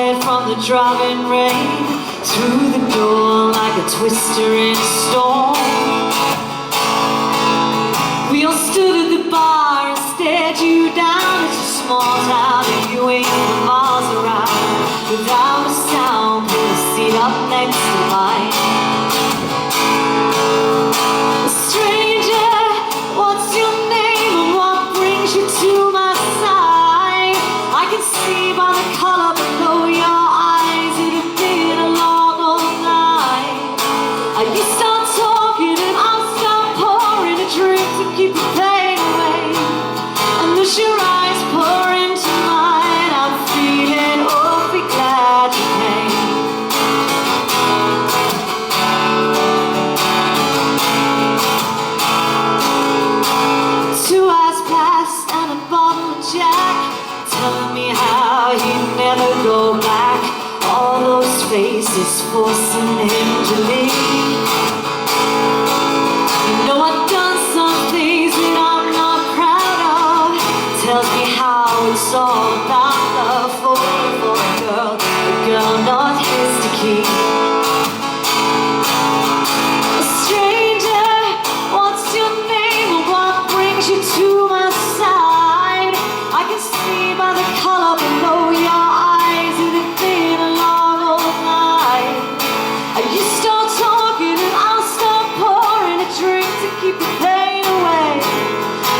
hide from the driving rain, through the door like a twister in a storm. We all stood at the bar and stared you down. It's a small town and you ain't for miles around. Without a sound, put a seat up next to mine. A stranger, what's your name and what brings you to my side? I can see by the color below your eyes it had been a long old night. You start talking and I'll start pouring a drink to keep the pain away. And as your eyes pour into mine, I'm feeling awfully glad you came. 2 hours passed and a bottle of Jack, telling me how he'd never go back. All those faces forcing him to leave. You know I've done some things that I'm not proud of. Tells me how it's all about love for a girl not his to keep. A stranger, what's your name and what brings you to my side? I can see by the color below your eyes it had been a long old night. You start talking and I'll start pouring a drink to keep the pain away.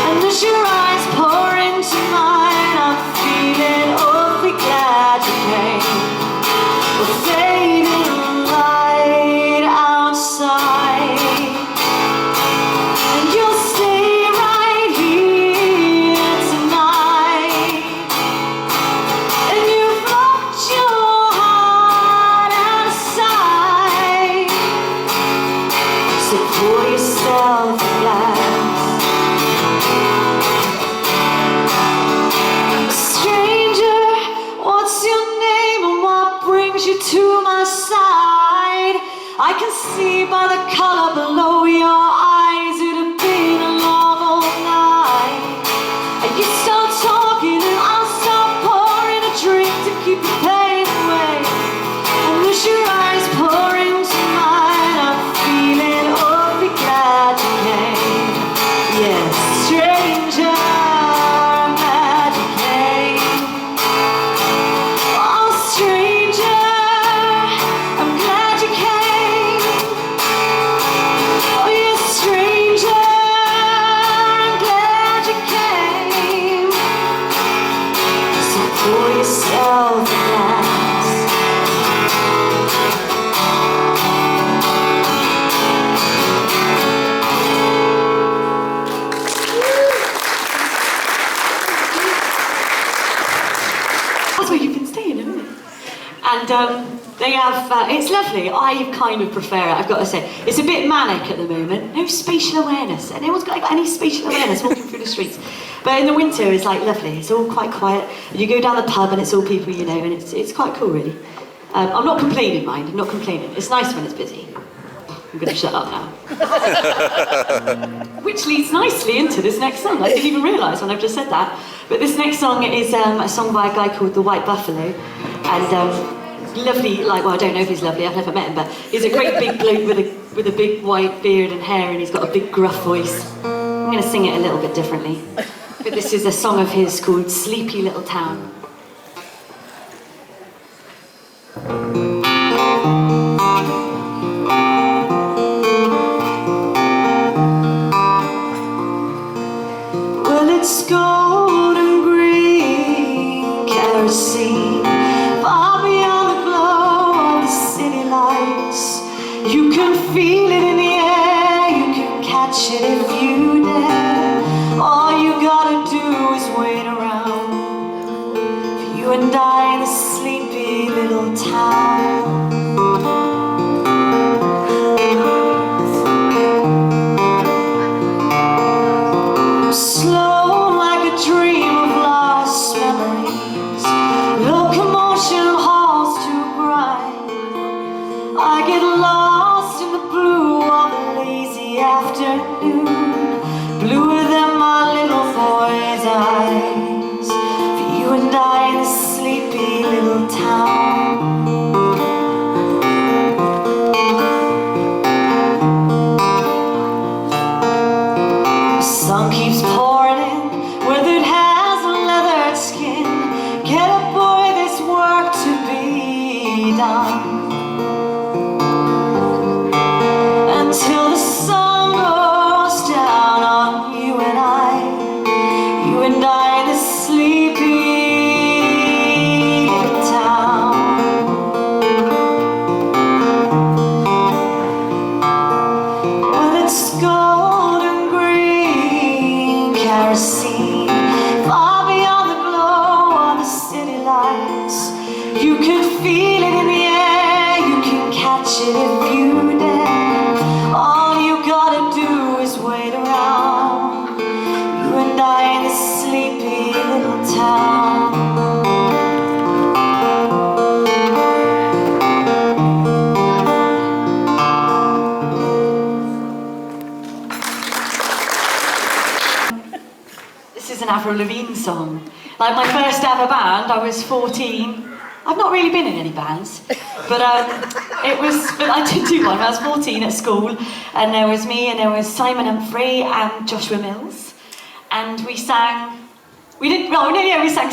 And as your eyes pour into mine, I'm feeling awfully glad you came. We're fading light outside, and you'll stay right here tonight. And you've locked your heart outside, so pour yourself a glass. Stranger, what's your name and what brings you to my side? I can see by the color below your eyes it had been a long old night. And you start talking and I'll start pouring a drink to keep the pain away. And as your eyes pour into mine, I'm feeling awfully glad you came. Yes, stranger, I'm glad you came. Oh, stranger, I'm glad you came. Oh, yes, stranger, I'm glad you came. So pour yourself a glass. That's where you can stay in, isn't it? And they have, it's lovely. I kind of prefer it, I've got to say. It's a bit manic at the moment. No spatial awareness. Anyone's got any spatial awareness walking through the streets? But in the winter, it's like lovely. It's all quite quiet. You go down the pub and it's all people you know, and it's quite cool, really. I'm not complaining, mind. I'm not complaining. It's nice when it's busy. I'm going to shut up now. Which leads nicely into this next song. I didn't even realise when I've just said that. But this next song is a song by a guy called The White Buffalo. And lovely, like, well, I don't know if he's lovely, I've never met him, but he's a great big bloke with a big white beard and hair, and he's got a big gruff voice. I'm going to sing it a little bit differently. But this is a song of his called Sleepy Little Town. Well, it's gold and green kerosene, far beyond the glow of the city lights. You can feel it in the air, you can catch it if you dare. All you gotta do is wait around for you and I in the sleepy little town. Slow like a dream of lost memories, locomotion halls too bright. I get lost in the blue of a lazy afternoon, bluer than my little boy's eyes, for you and I in this sleepy little town. lies. You can feel it in the air, you can catch it if you dare. All you gotta do is wait around, you and I in this sleepy little town. This is an Avril Lavigne song. Like my first ever band, I was 14. I've not really been in any bands, but I did do one when I was 14 at school, and there was me and there was Simon Humphrey and Joshua Mills, and we sang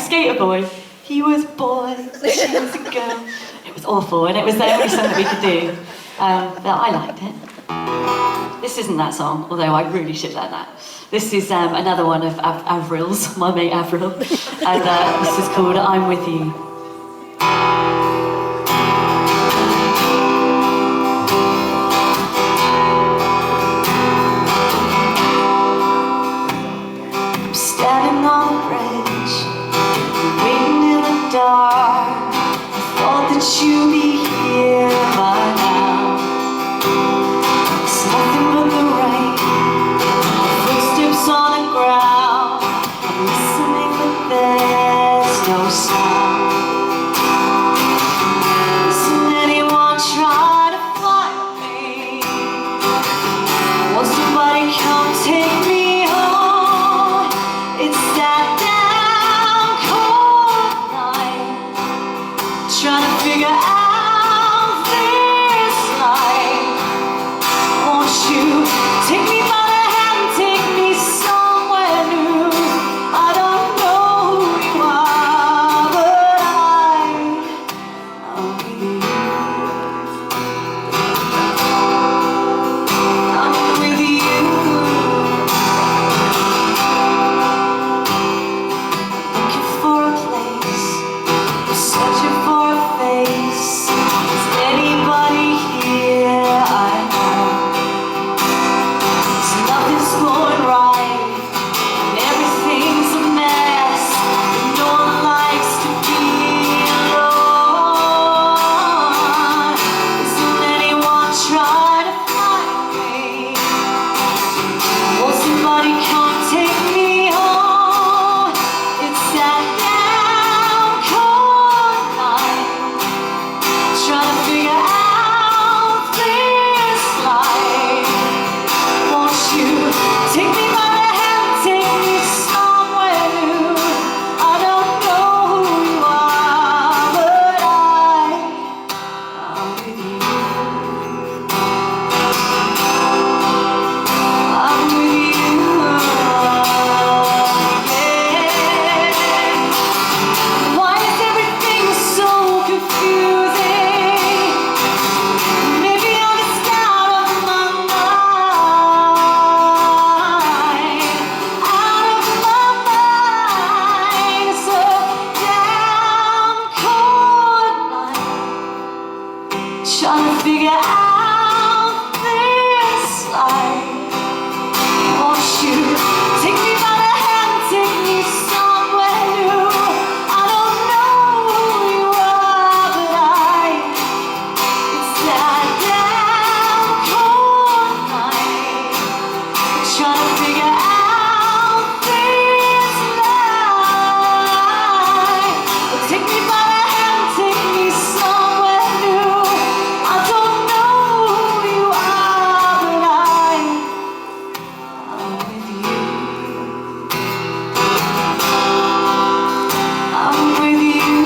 Skater Boy. He was a boy, she was a girl. It was awful, and it was the only song that we could do, but I liked it. This isn't that song, although I really should learn that. This is another one of Avril's, my mate Avril, and this is called I'm With You. I'm standing on the bridge, waiting in the dark. I thought that you'd be here by now. It's nothing but the rain, footsteps on the ground. I'm listening but there's no sound. Isn't anyone trying to find me? Won't somebody come take me home? It's that down cold night, trying to figure out this life. Won't you take me by the hand, take me somewhere new? I don't know who you are, but I'm with you. I'm with you. Looking for a place, I'm searching for a face. Is anybody here I know? Nothing's going right, and everything's a mess. No one likes to be alone. Isn't anyone trying to find me? Won't somebody come take me home? It's that down cold night, trying to figure out this life. Won't you take me by the hand, take me somewhere new? I don't know who you are, but I'm with you. I'm with you. Yeah. Why is everything so confusing? Maybe I'm just out of my mind, so down cold night, trying to figure out this life. Won't you take me by the hand, take me somewhere new? I don't know who you are, but it's that down cold night, trying to figure out this life. Take me by the hand, take me somewhere new. I don't know who you are, but I'm with you. I'm with you. I'm with you.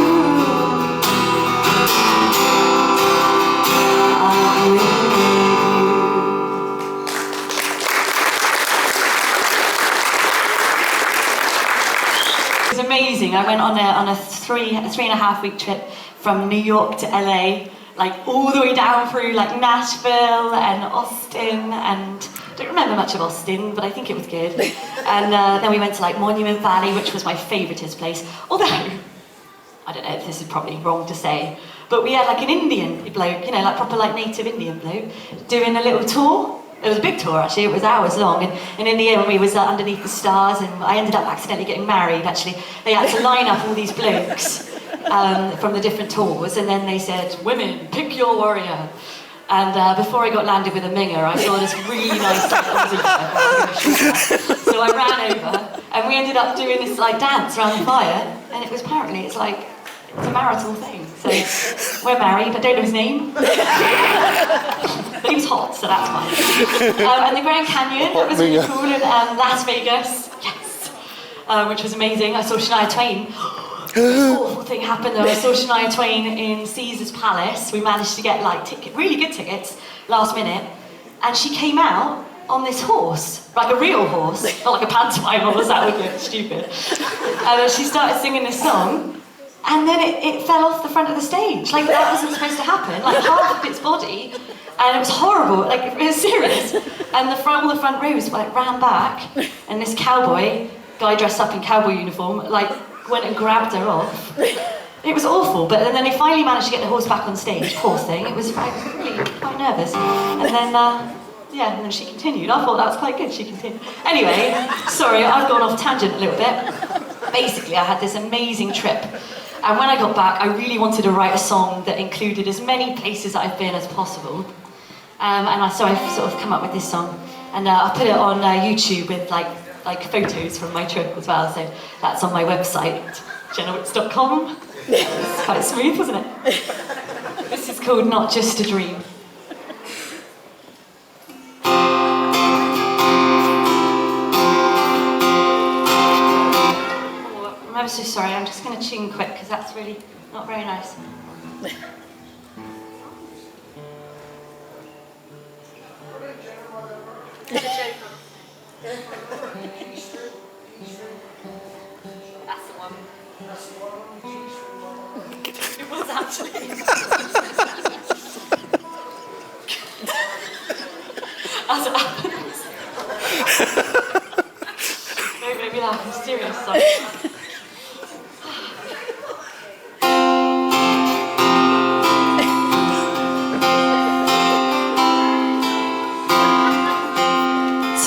It was amazing. I went on a 3.5 week trip from New York to LA, like all the way down through like Nashville and Austin, and I don't remember much of Austin, but I think it was good. And then we went to like Monument Valley, which was my favouriteest place. Although, I don't know if this is probably wrong to say, but we had like an Indian bloke, you know, like proper like native Indian bloke, doing a little tour. It was a big tour actually, it was hours long, and in the end we was underneath the stars, and I ended up accidentally getting married actually. They had to line up all these blokes from the different tours, and then they said, women, pick your warrior. And before I got landed with a minger, I saw this really nice so I ran over, and we ended up doing this like dance around the fire, and it was apparently it's a marital thing. So we're married, but don't know his name. But he was hot, so that's fine. And the Grand Canyon, that was really cool, and Las Vegas, yes, which was amazing. I saw Shania Twain. This awful thing happened though. I saw Shania Twain in Caesar's Palace. We managed to get like really good tickets last minute, and she came out on this horse, like a real horse, not like a pantomime horse. That would look stupid. And she started singing this song, and then it fell off the front of the stage. Like that wasn't supposed to happen. Like half of its body, and it was horrible. Like it was serious. And all the front rows like ran back, and this guy dressed up in cowboy uniform, like went and grabbed her off. It was awful, but then they finally managed to get the horse back on stage. Poor thing. I was really quite nervous. And then, and then she continued. I thought that was quite good. She continued. Anyway, sorry, I've gone off tangent a little bit. Basically, I had this amazing trip. And when I got back, I really wanted to write a song that included as many places that I've been as possible. So I've sort of come up with this song. And I put it on YouTube with like photos from my trip as well. So that's on my website, jennawitts.com. It's quite smooth, isn't it? This is called Not Just a Dream. I'm ever so sorry, I'm just going to tune quick because that's really not very nice. That's the one. It was actually. As it happens. Don't make me laugh, I'm serious, sorry.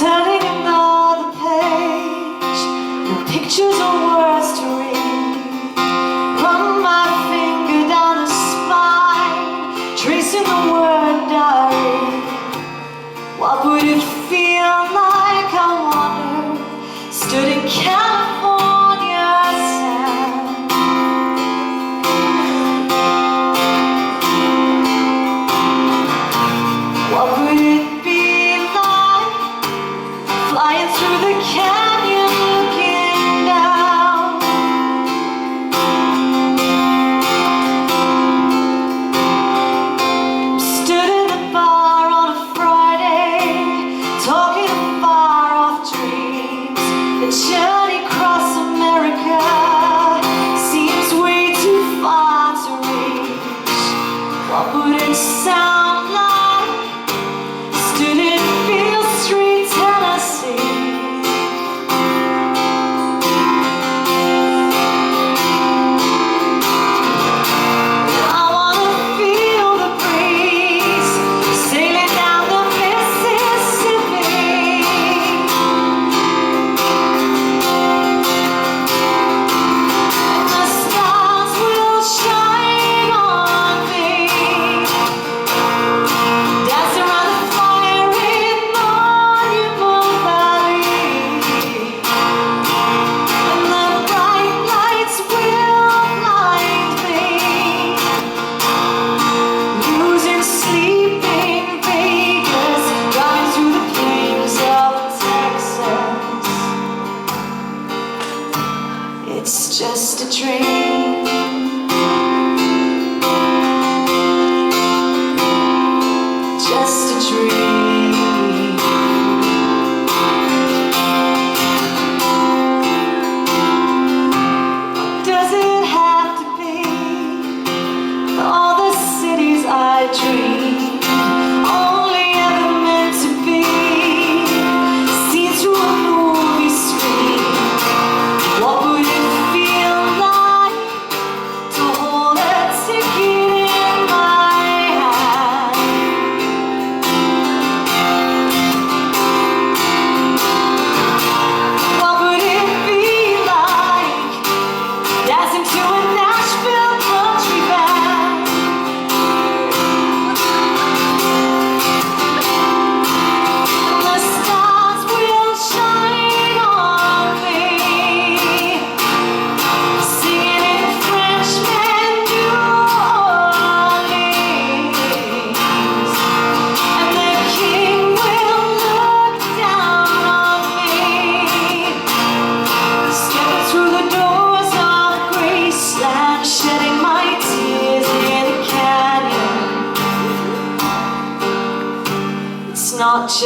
Turning another page, no pictures or words to read. Run my finger down the spine, tracing the word diary. What would it feel like, I wonder? Stood in California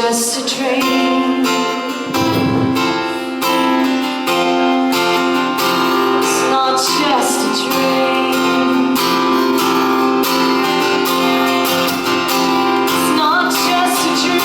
just a dream. It's not just a dream. It's not just a dream.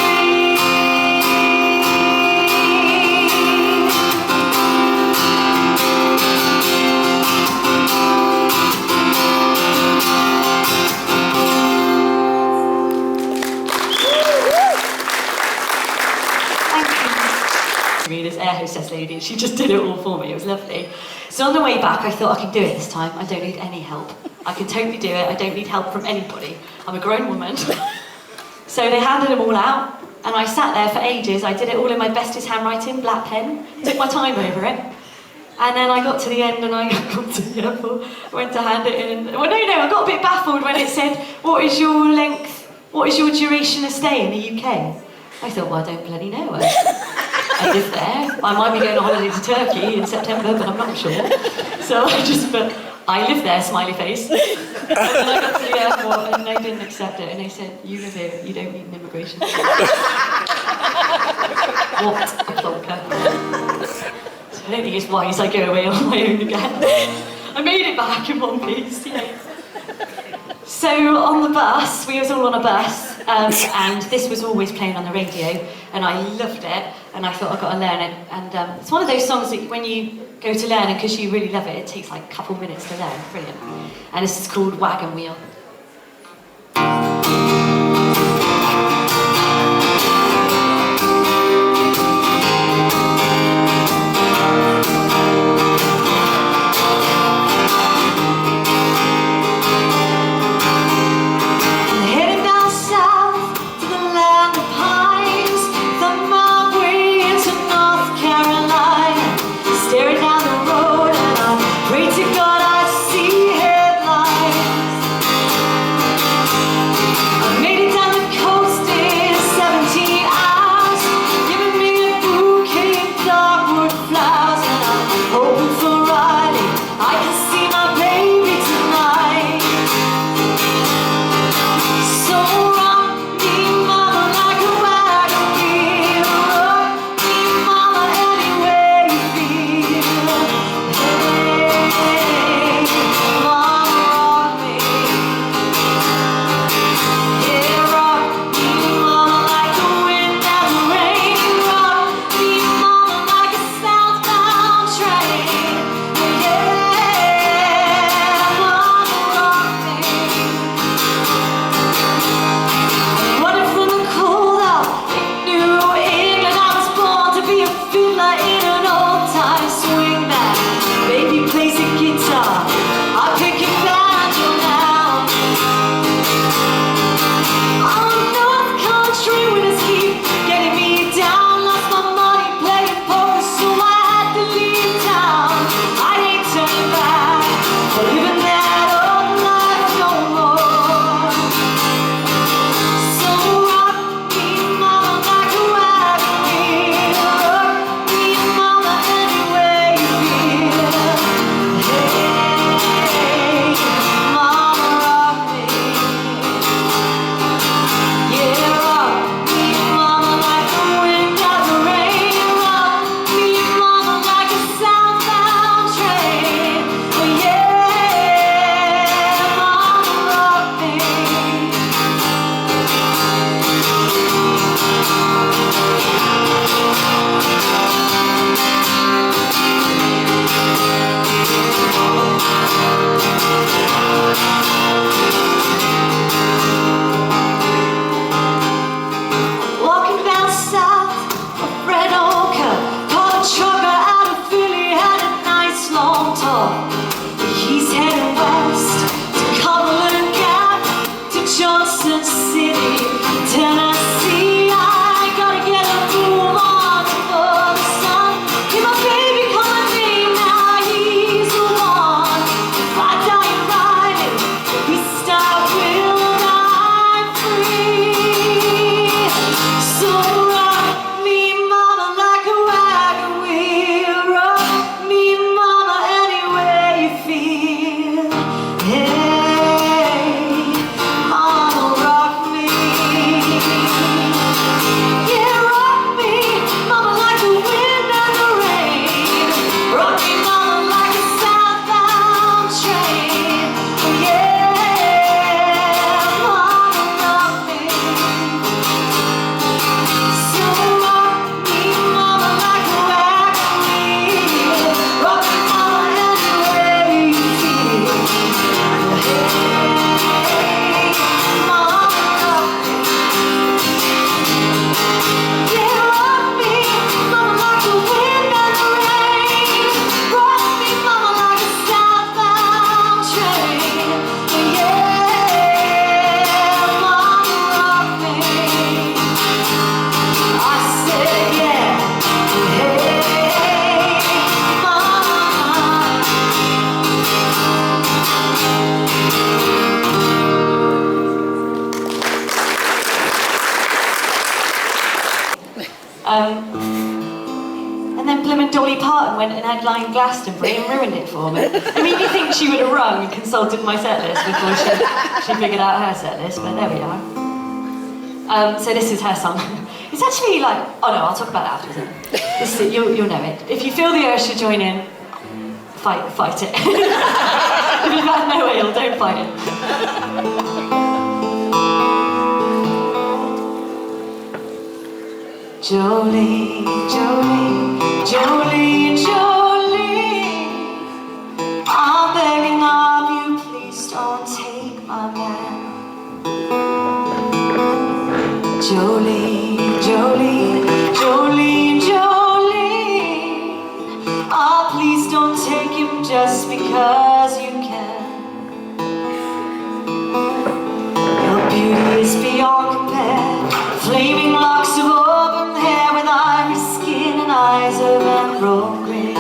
This air hostess lady, she just did it all for me. It was lovely. So on the way back, I thought I can do it this time. I don't need any help. I can totally do it. I don't need help from anybody. I'm a grown woman. So they handed them all out, and I sat there for ages. I did it all in my bestest handwriting, black pen. Took my time over it. And then I got to the end, and I got to the airport. Went to hand it in. Well, no, I got a bit baffled when it said, "What is your length? What is your duration of stay in the UK?" I thought, well, I don't bloody know. I live there. I might be going on holiday to Turkey in September, but I'm not sure. So I just put, I live there, smiley face. And then I got to the airport and they didn't accept it. And they said, you live here, you don't need an immigration. What a plonker. So I don't think it's wise I go away on my own again. I made it back in one piece, yeah. So on the bus, we was all on a bus, and this was always playing on the radio, and I loved it, and I thought I've got to learn it. And it's one of those songs that when you go to learn it, because you really love it, it takes like a couple minutes to learn. Brilliant. And this is called Wagon Wheel. and went and headlined Glastonbury and ruined it for me. I mean, you think she would have rung and consulted my set list before she figured out her set list, but there we are. So this is her song. It's actually like, oh no, I'll talk about that after. You'll know it. If you feel the urge to join in, fight it. If you've had no ale, don't fight it. Jolene, Jolene, Jolene, Jolene, I'm begging of you, please don't take my man. Jolene, Jolene, Jolene, Jolene, oh please don't take him just because you can. Your beauty is beyond compare, flaming locks of auburn hair with ivory skin and eyes of emerald green.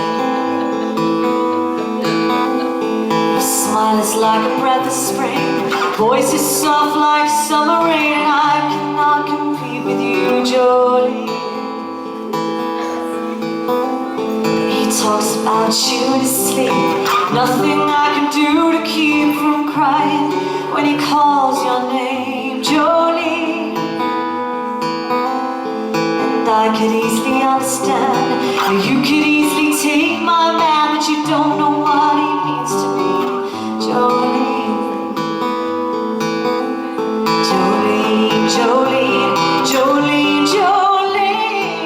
Your smile is like a breath of spring, voice is soft like summer rain, and I cannot compete with you, Jolene. He talks about you to sleep, nothing I can do to keep from crying when he calls your name, Jolene. And I could easily understand how you could easily take my man, but you don't know what he means to me, Jolene. Jolene, Jolene, Jolene, Jolene,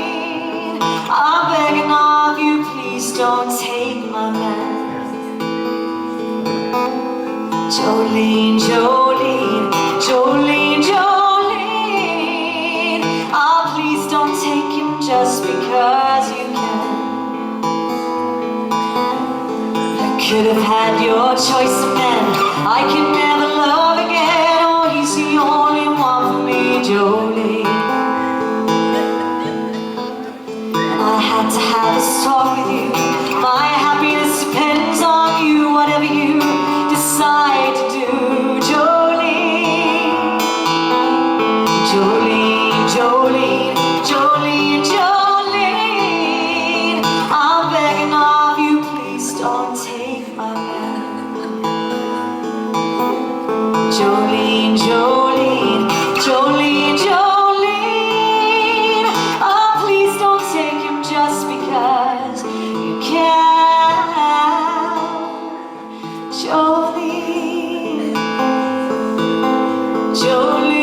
I'm begging of you, please don't take my man. Jolene, Jolene, Jolene, Jolene, oh please don't take him just because you can. I could have had your choice of men, I can never love again, oh he's the only one for me, Jolene. And I had to have this talk with you, my happiness depends on you, whatever you decide to do, Jolene. Jolene, Jolene, Jolene, Jolene, I'm begging of you, please don't take my man. Jolene, Jolene, Jolene, Jolene, oh please don't take him just because you can, Jolene, Jolene,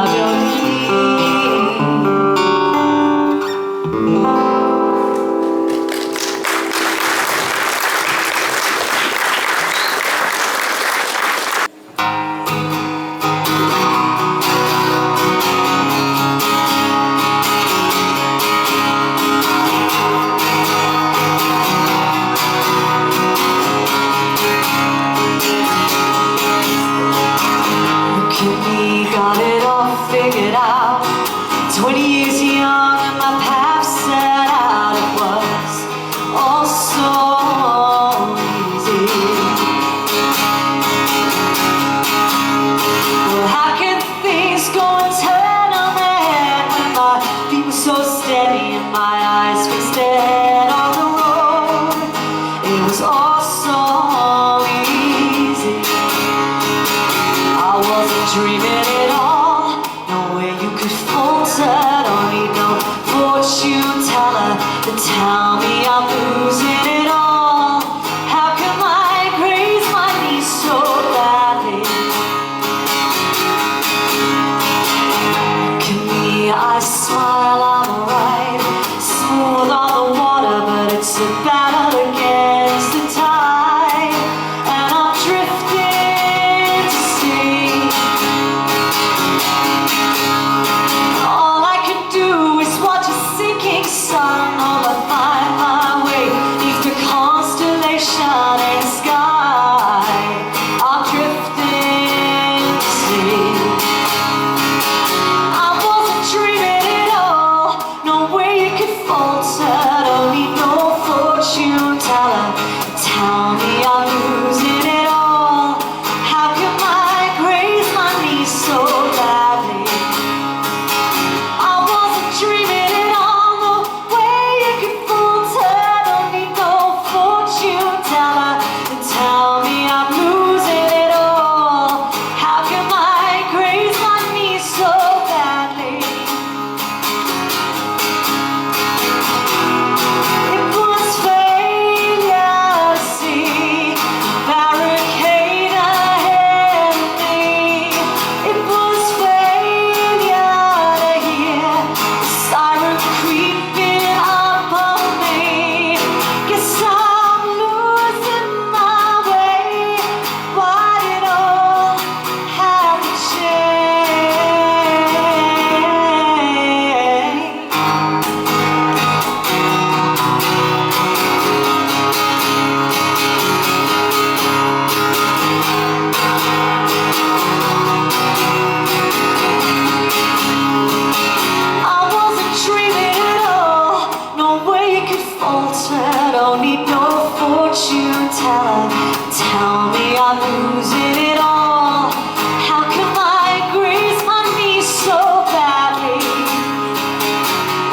oh got it all figured out. 20 years young and my path set out. It was all so easy. Well, how can things go and turn on their head when my feet were so steady and my eyes fixed dead on the road? It was all so easy. I wasn't dreaming at all, no way you could falter. Don't need no fortune teller to tell me I'm losing it all. How come I graze my knees so badly? Look at me, I smile, I'm alright. Smooth on the water, but it's a battle against the tide. tell her, tell me I'm losing it all. How come I graze my knees so badly?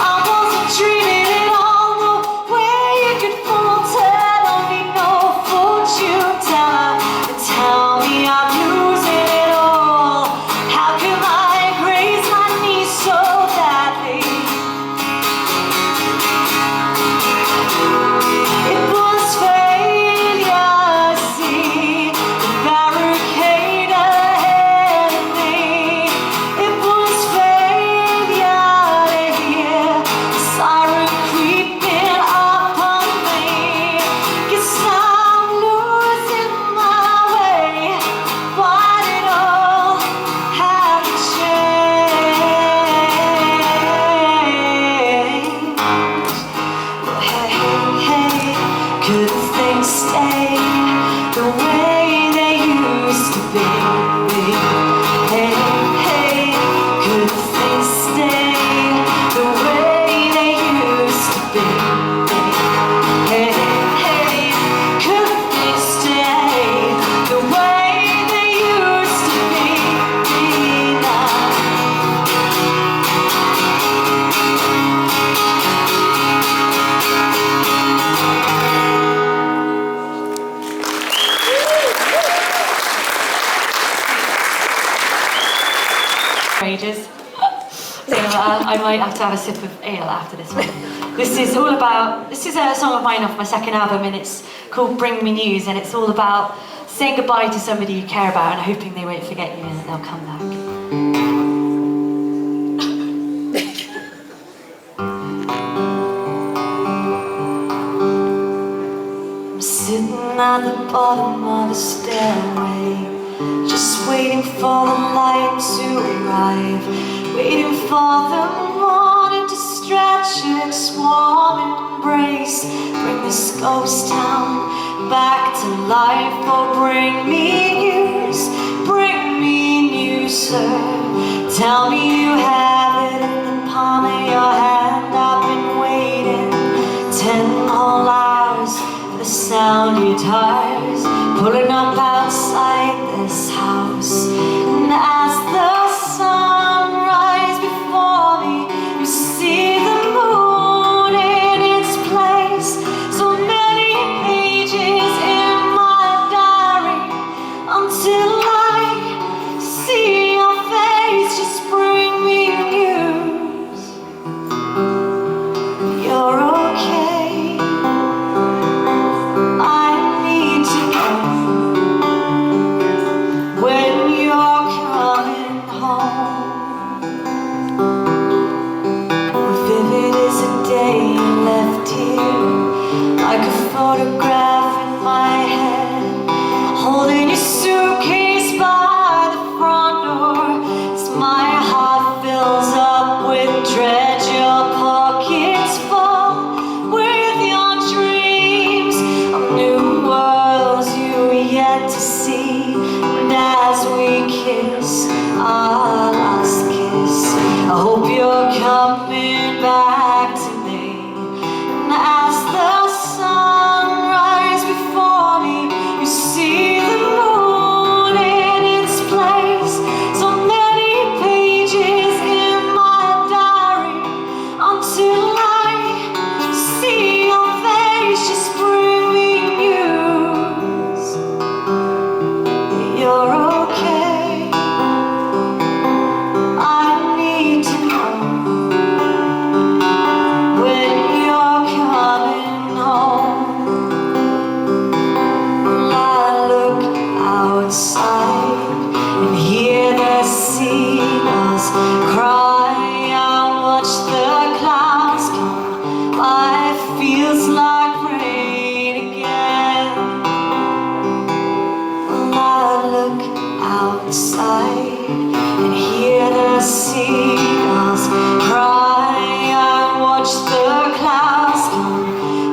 I wasn't treating it all the way you could falter. Don't need no fortune teller to tell me I'm losing it all. How come I graze my knees so badly? It was failure, see, the barricade ahead of me. It was failure to hear the siren creeping up on me. Guess I'm losing my way. Why did all have to change? Well, hey, hey, could things stay the way they used to be? Hey, hey, could things stay the way they used to be? Hey, hey, could things stay the way they used to be now? Ages. So I might have to have a sip of ale after this one. This is a song of mine off my second album, and it's called Bring Me News, and it's all about saying goodbye to somebody you care about and hoping they won't forget you and that they'll come back. I'm sitting at the bottom of the stairway, just waiting for the light to arrive, waiting for the morning to stretch its warm embrace, bring this ghost town back to life. Oh, bring me news, sir. Tell me you have it in the palm of your hand. I've been waiting 10 whole hours for the sound of your tires pulling up outside this house. And as the sun rises before me, you see the moon in its place. So many pages in my diary until I see your face. Just bring me news. You're okay. I need to know when you're coming home. Vivid as a day you left here, like a photograph in my head, holding your suitcase by the front door. As my heart fills up with dread, your pockets full with your dreams of new worlds you yet to see. And as we kiss our last kiss, I hope you're coming back to me. And as the sun rises before me, you see the moon in its place. So many pages in my diary until I see your face. Just bring me news. You're okay. I need to know when you're coming home. Well, I look outside and hear the seagulls cry. I watch the clouds come by. It feels like rain again. Well, I look outside and hear the seagulls cry. I watch the clouds come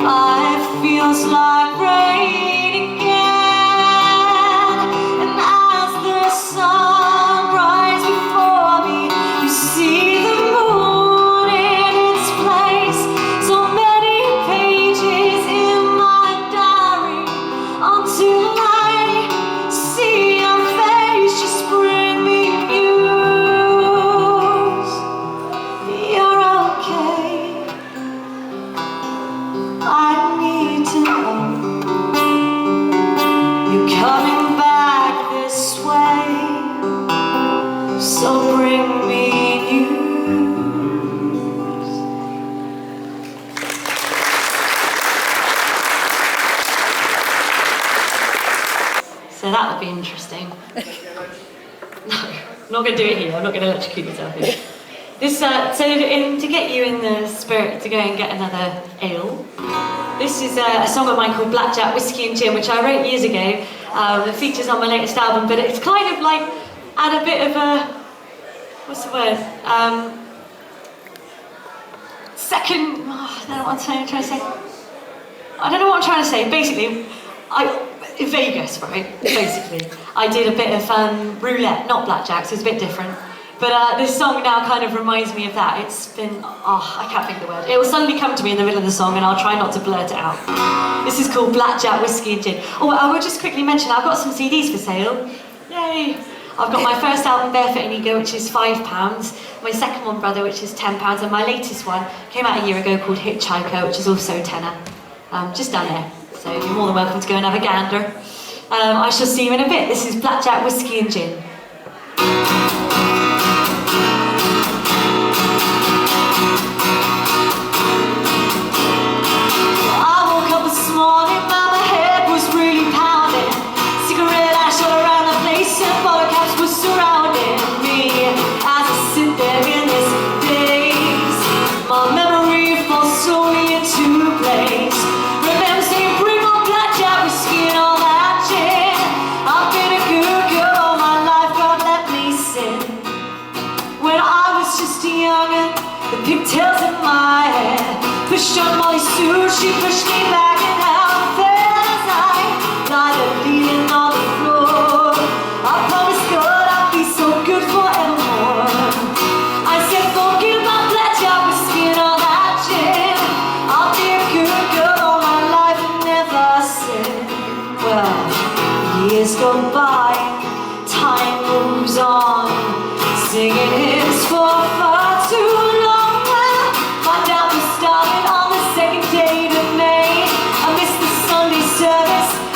by. It feels like rain again. And as the sun rises before me, you see the moon in its place. So many pages in my diary so bring me news. So that would be interesting. No, I'm not going to do it here. I'm not going to electrocute myself here. This, to get you in the spirit to go and get another ale, this is a song of mine called Blackjack, Whisky and Gin, which I wrote years ago. It features on my latest album, but it's kind of like, add a bit of a, what's the word? Second, I don't know what I'm trying to say. I don't know what I'm trying to say. Basically, in Vegas, right? Basically, I did a bit of roulette, not blackjack, so it's a bit different. But this song now kind of reminds me of that. It's been, I can't think of the word. It will suddenly come to me in the middle of the song and I'll try not to blurt it out. This is called Blackjack, Whisky and Gin. Oh, I will just quickly mention, I've got some CDs for sale. Yay! I've got my first album, Deafening, which is £5, my second one, Brother, which is £10, and my latest one came out a year ago called Hitchhiker, which is also a tenner. Just down there. So you're more than welcome to go and have a gander. I shall see you in a bit. This is Blackjack, Whisky and Gin. Pigtails in my hair, pushed on my suit, she pushed me back and out fell as I died bleeding on the floor. I promised God I'd be so good forevermore. I said forget about blackjack, whiskey and all that gin. I'll be a good girl all my life and never sin. Well, years go by, time moves on, singing hymns for far too long.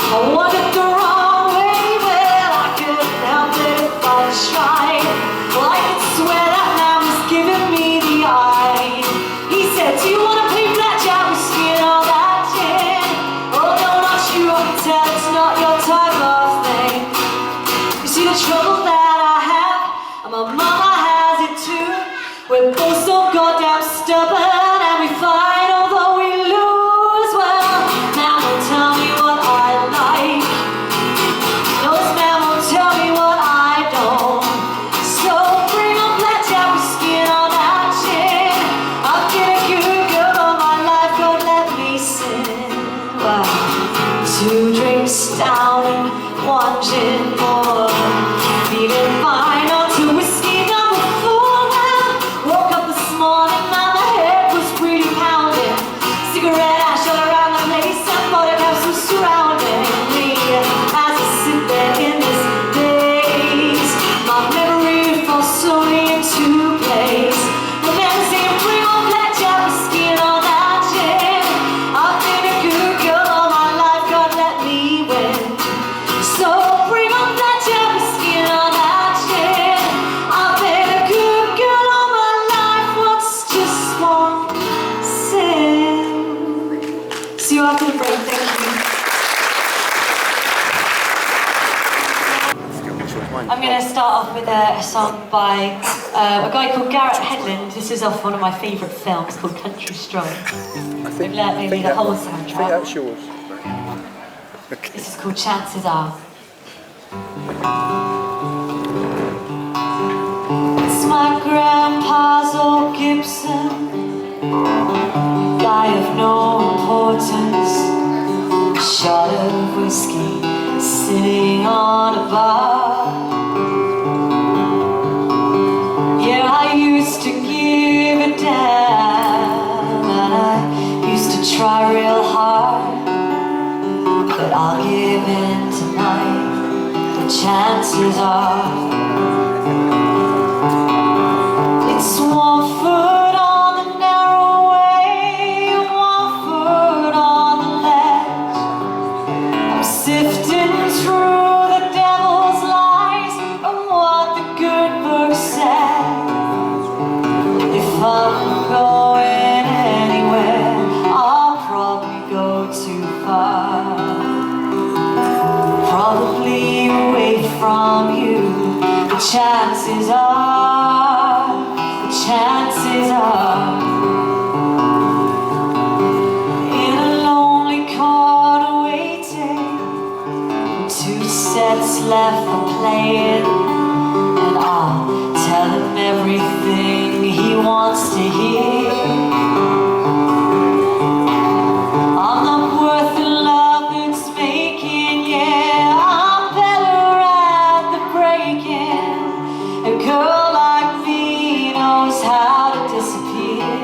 I wandered the wrong way, well I couldn't help it if I tried. Well I could swear that man was giving me the eye. He said, do you want to play blackjack, whiskey and all that gin? Oh no, not you, I can tell it's not your type of thing. You see the trouble that I have, and my mama has it too. We're both so goddamn stubborn and we fight although we lose. Well, now don't tell me what I like. No, this man won't tell me what I don't. So bring on blackjack, whiskey and all that gin. I've been a good girl all my life, God let me sin. Well, 2 drinks down and 1 gin more. Feeling fine on to whiskey number 4 now. Woke up this morning and my head was really pounding. Cigarette ash all around the place and photographs were surrounding me. As I sit there in this daze, my memory falls slowly into place. Remember saying bring on blackjack, whiskey and all that gin. I've been a good girl all my life, God let me win. So bring on blackjack, whiskey and all that gin. I've been a good girl all my life, what's just one sin? See you after the break, thank you. I'm going to start off with a song by a guy called Garrett Hedlund. This is off one of my favourite films called Country Strong. They've let me read the whole soundtrack. I think that's yours. Okay. This is called Chances Are. It's my grandpa's old Gibson, guy of no importance. A shot of whiskey sitting on a bar. Yeah, I used to give a damn, and I used to try real hard. But I'll give in tonight, the chances are. It's 1 foot on the narrow way, 1 foot on the ledge. I'm sifting through the devil's lies and what the good book says. from you. The chances are, in a lonely corner waiting, two sets left for playing, and I'll tell him everything he wants to hear. I'm not worth the love that's making, yeah, I'm better at the breaking. A girl like me knows how to disappear.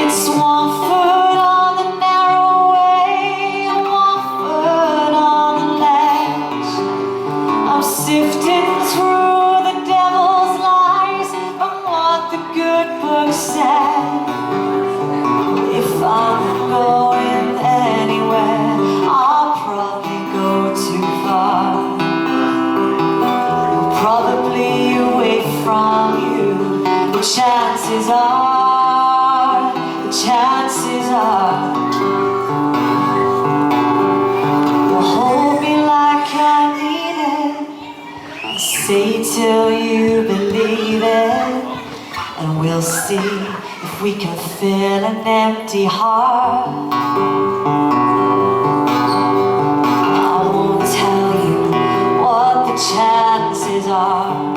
It's 1 foot on the narrow way, 1 foot on the ledge. I'm sifting through the devil's lies from what the good book said. If I'm going anywhere, I'll probably go too far. Probably away from you. The chances are, you'll hold me like I need it, and say till you believe it, and we'll see if we can fill an empty heart. I won't tell you what the chances are.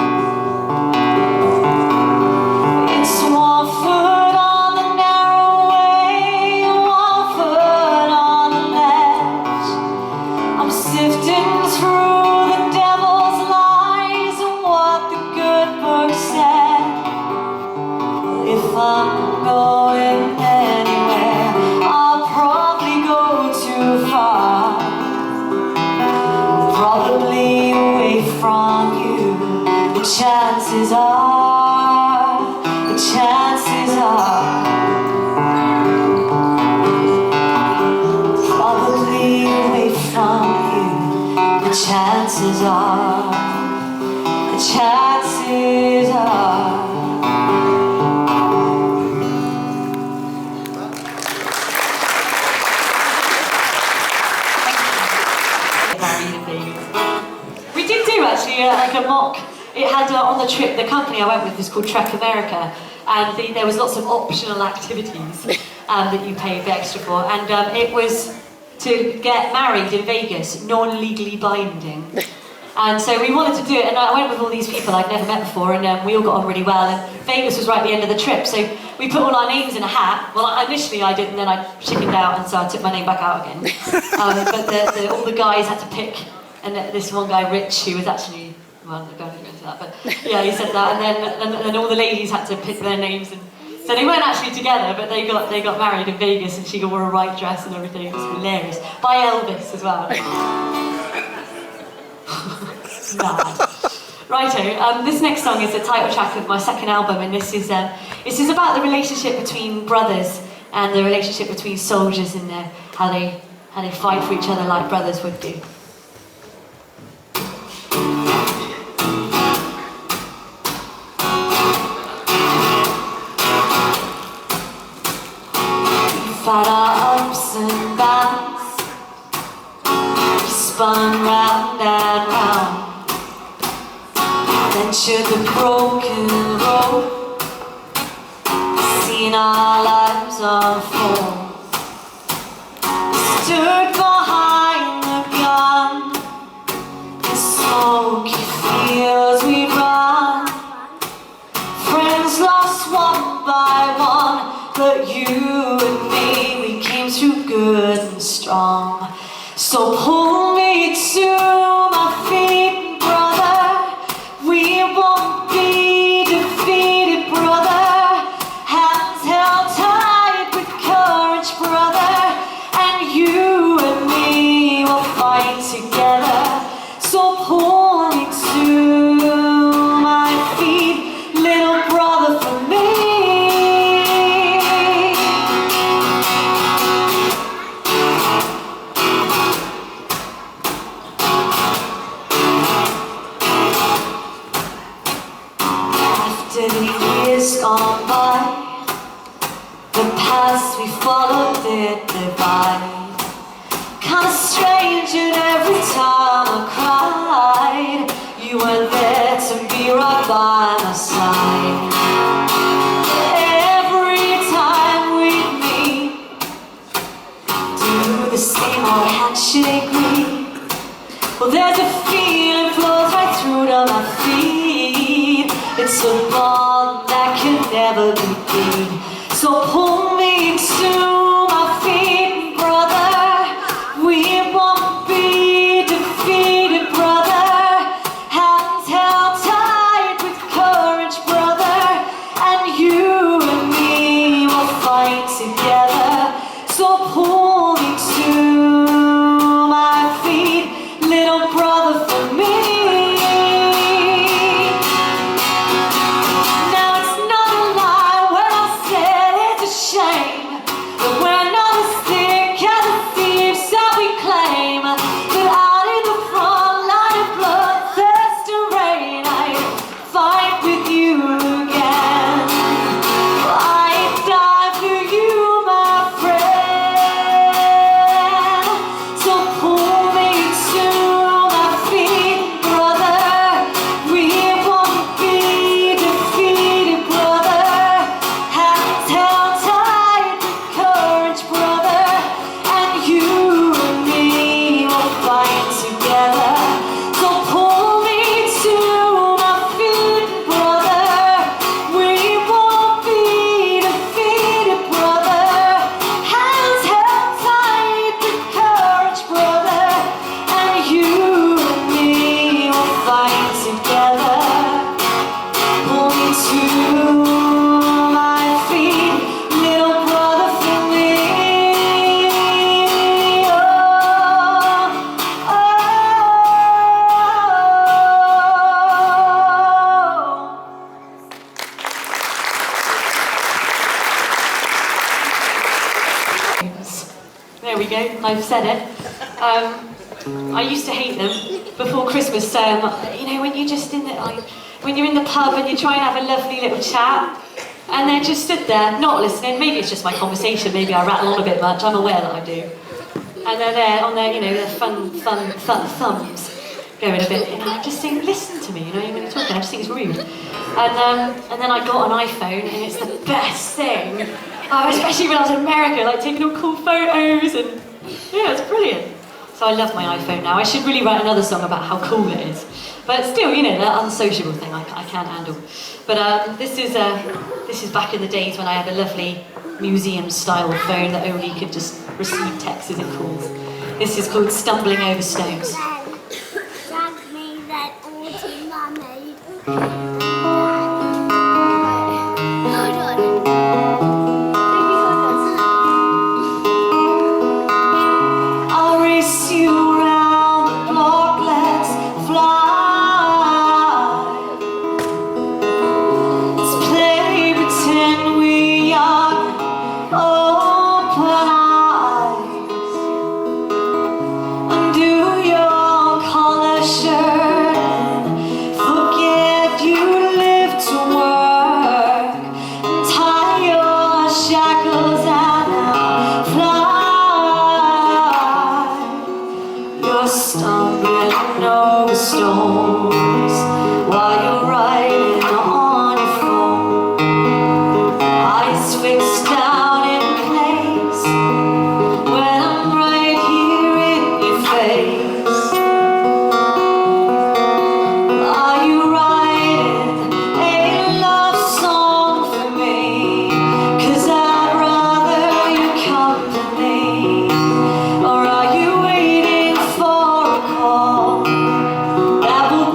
It's 1 foot on the narrow way, 1 foot on the ledge. I'm sifting through the devil's lies and what the good book said. If I'm going anywhere, I'll probably go too far. Probably away from you. The chances are, probably away from you. The chances are, We did do actually like a mock. It had on the trip, the company I went with was called Trek America, and there was lots of optional activities that you paid extra for, and it was to get married in Vegas, non-legally binding. And so we wanted to do it, and I went with all these people I'd never met before, and we all got on really well, and Vegas was right at the end of the trip, so we put all our names in a hat. Well, initially I did, and then I chickened out, and so I took my name back out again. But all the guys had to pick, and this one guy, Rich, who was actually, well, I'm going to go into that, but yeah, he said that, and then all the ladies had to pick their names, and so they weren't actually together, but they got married in Vegas, and she wore a white dress and everything. It was hilarious. By Elvis as well. Mad. Righto, this next song is the title track of my second album, and this is about the relationship between brothers and the relationship between soldiers and how they fight for each other like brothers would do. We've had our ups and downs, we spun round and round, ventured the broken road, seen our lives unfold, stood behind the gun, in smoky fields we'd run, friends lost one by one, but you and me, we came through good and strong. So pull me to my feet, brother, we won't be defeated, brother, hands held tight with courage, brother, and you and me will fight together. So pull me to my feet, little brother, for me. After the years gone by, the paths we followed did divide. Kinda strange, it the same old handshake greet. Well, there's a feeling flows right through to my feet. It's a bond that can never be beat. So pull me to my feet, brother. We won't be defeated, brother. Hands held tight with courage, brother. And you and me will fight together. So pull me to my feet, little brother, for me. Now it's not a lie when I said it's a shame that we're not as thick as the thieves that we claim. That out in the front line of bloodthirst and rain, I'd fight with you again. I'd die for you, my friend. So pull me to my feet, brother. We won't be defeated, brother. Hands held tight with courage, brother. And you and me will fight together. So pull me to my feet, brother. We won't be defeated, brother. Hands held tight with courage, brother. And you and me will fight together. Pull me to my feet, little brother, for me. There we go, I've said it. I used to hate them before Christmas, you know, when you're just in the, when you're in the pub and you try and have a lovely little chat, and they're just stood there, not listening. Maybe it's just my conversation, maybe I rattle on a bit much, I'm aware that I do. And they're there on their, you know, their fun thumbs, going a bit, you know, I just think, listen to me, you know, when you're talking, I just think it's rude. And then I got an iPhone, and it's the best thing. Especially when I was in America, like taking all cool photos, and yeah, it's brilliant. So I love my iPhone now. I should really write another song about how cool it is. But still, you know, that unsociable thing I can't handle. But this is back in the days when I had a lovely museum-style phone that only could just receive text as it calls. This is called Stumbling Over Stones. Drag me that naughty mummy. Hold on. I'll race you around the block, let's fly. Let's play pretend we are open eyes. Undo your collar shirt and forget you live to work. And tie your shackles and now fly. You're stumbling over stones while you're riding on your phone. Eyes fixed down in place when I'm right here in your face. Are you writing a love song for me? 'Cause I'd rather your company. Or are you waiting for a call that will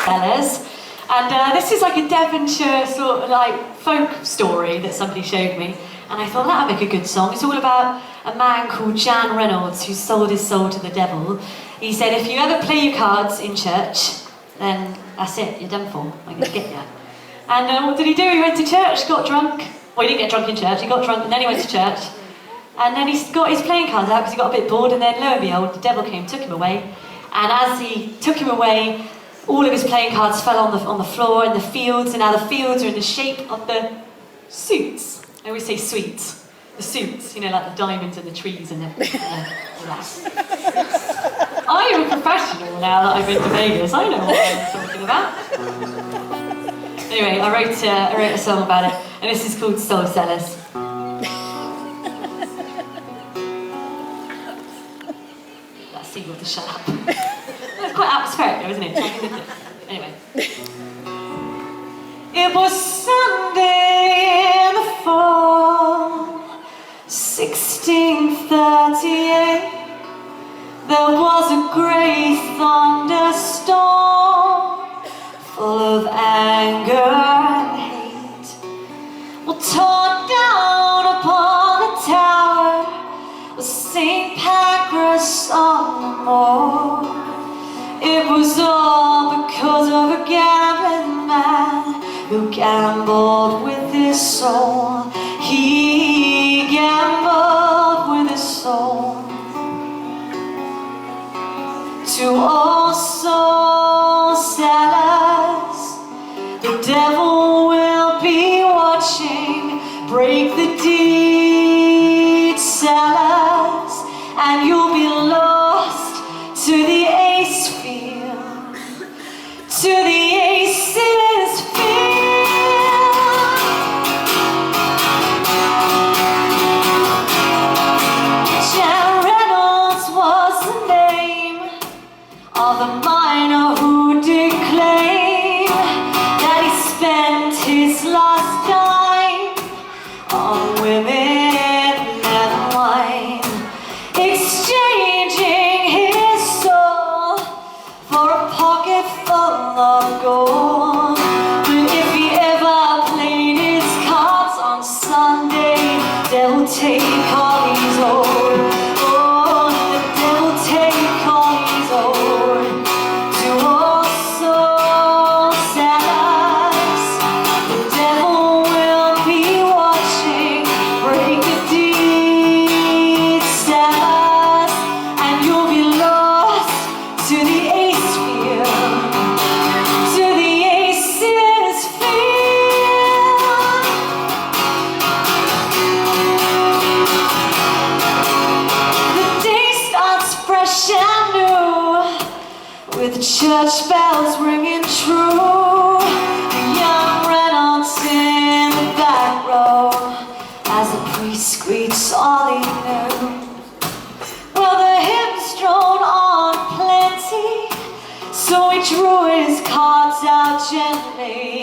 Fellas. And this is like a Devonshire sort of like folk story that somebody showed me. And I thought that'd make a good song. It's all about a man called Jan Reynolds who sold his soul to the devil. He said, if you ever play your cards in church, then that's it, you're done for. I'm going to get you. And what did he do? He went to church, got drunk. Well, he didn't get drunk in church, he got drunk and then he went to church. And then he got his playing cards out because he got a bit bored, and then lo and behold, the devil came, took him away. And as he took him away, all of his playing cards fell on the floor in the fields, and now the fields are in the shape of the suits. I always say sweets. The suits, you know, like the diamonds and the trees and the that. I am a professional now that I've been to Vegas. I know what I'm talking about. Anyway, I wrote a song about it, and this is called Soul Sellers. That's Seagull to shut up. It's quite atmospheric though, isn't it? Anyway. It was Sunday in the fall, 1638. There was a great thunderstorm, full of anger and hate. Well, torn down upon the tower was St. Pancras on the moor. It was all because of a gambling man who gambled with his soul. He gambled with his soul. To all soul sellers, the devil will be watching. Break the deed, sellers, and you'll be lost to the ace field, to the aces field. Jan Reynolds was the name of the miner who did claim that he spent his last dime on women and wine, exchanging his soul for a pocket full of gold. But if he ever played his cards on Sunday, devil take all he's owed. Oh, the devil take all he's owed. To all soul sellers, the devil will be watching. Break the deed, sellers, and you'll be lost to the ace field, to the aces field. The day starts fresh and new, with the church bells ringing true. The young Reynolds in the back row, as the priest greets all he knew. Well, the hymns drone on plenty, so he drew his cards out gently.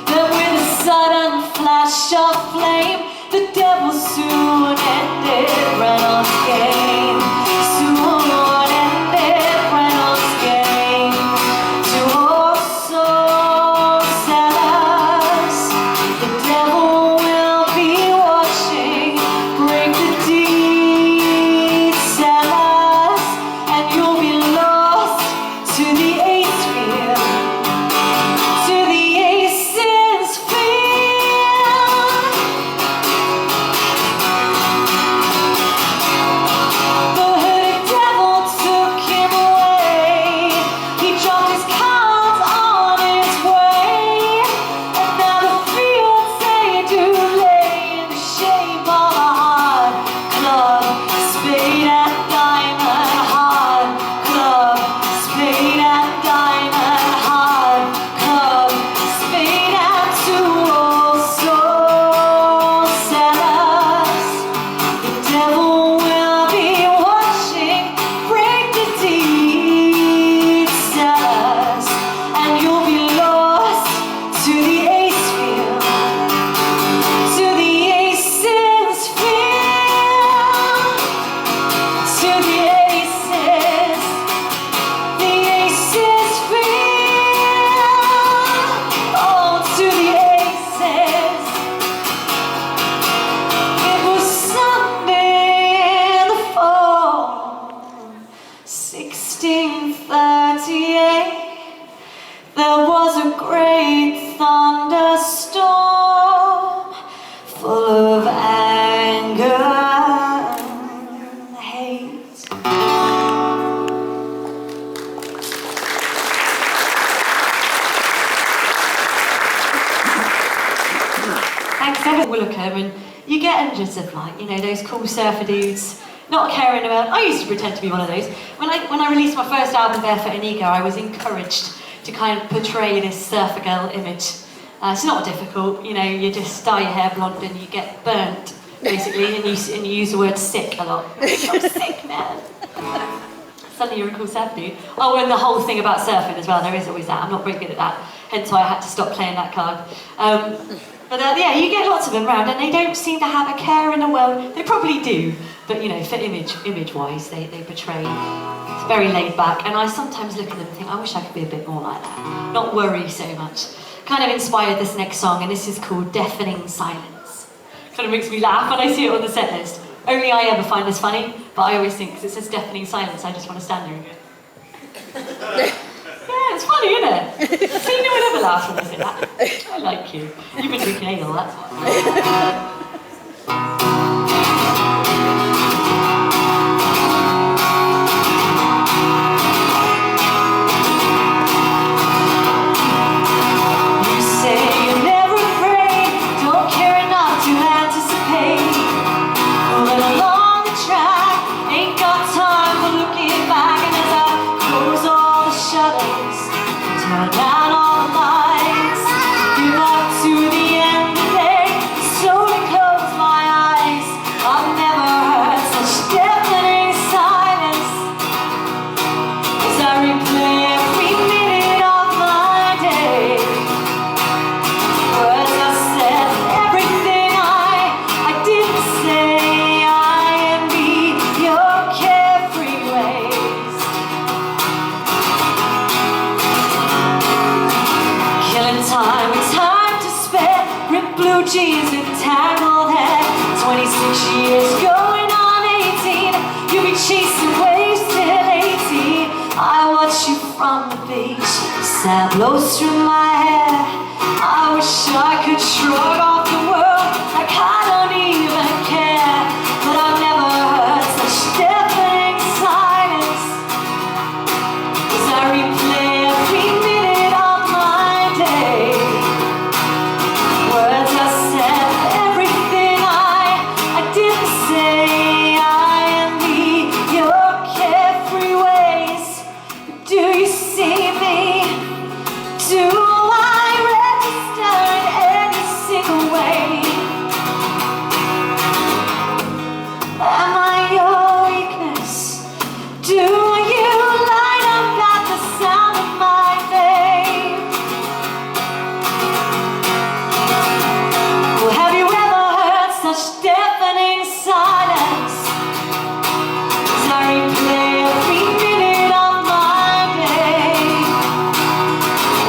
Then with a sudden flash of flame, the devil soon ended Reynolds' game. Soon ended Reynolds' game. To all soul sellers, the devil will be watching. Break the deed, sellers, and you'll be lost to the ace field, to the aces field. The 1638, there was a great thunderstorm full of anger and hate. Thanks, Ilfracombe, and you get images of, like, you know, those cool surfer dudes not caring about. I used to pretend to be one of those. When I released my first album, Barefoot and Ego, I was encouraged to kind of portray this surfer girl image. It's not difficult, you know. You just dye your hair blonde and you get burnt, basically, and you use the word sick a lot. I'm sick, man. Suddenly you're a cool surfer dude. Oh, and the whole thing about surfing as well. There is always that. I'm not very good at that. Hence why I had to stop playing that card. But yeah, you get lots of them around, and they don't seem to have a care in the world. They probably do, but you know, for image-wise, they portray. It's very laid back, and I sometimes look at them and think, I wish I could be a bit more like that. Not worry so much. Kind of inspired this next song, and this is called Deafening Silence. Kind of makes me laugh when I see it on the set list. Only I ever find this funny, but I always think, because it says Deafening Silence, I just want to stand there and go. Yeah, it's funny, isn't it? See, no one ever laughs when I say that. I like you. You've been drinking ale, that's why. You say you're never afraid, don't care enough to anticipate. Moving along the track, ain't got time for looking back, and as I close all the shutters, turn down all the lights, give up to the end of the day, slowly close my eyes. I've never heard such deafening silence as I replay every minute of my day. Words I said, everything I didn't say, I envy your carefree ways. Killing time with time to spare, ripped blue jeans and tangled hair. 26 years going on 18, you'll be chasing waves till 18. I watch you from the beach, sand blows through my hair. I wish I could shrug off the world like I don't even care, but I've never heard such deafening silence as I replay every minute of my day. Words I said, everything I didn't say, I envy your carefree ways. Do you see me? Do I register in any single way? Am I your weakness? Do you light up at the sound of my name? Well, have you ever heard such deafening silence as I replay every minute of my day?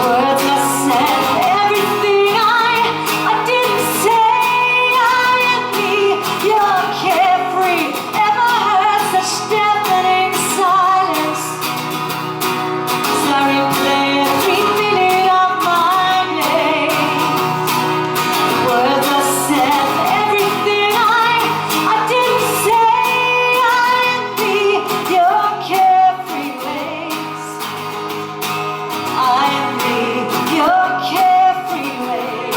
Words I said, everything I didn't say, I envy your carefree. Ever heard such deafening silence as I replay every minute of my day? Words I said, everything I didn't say, I envy your carefree ways. I envy your carefree ways.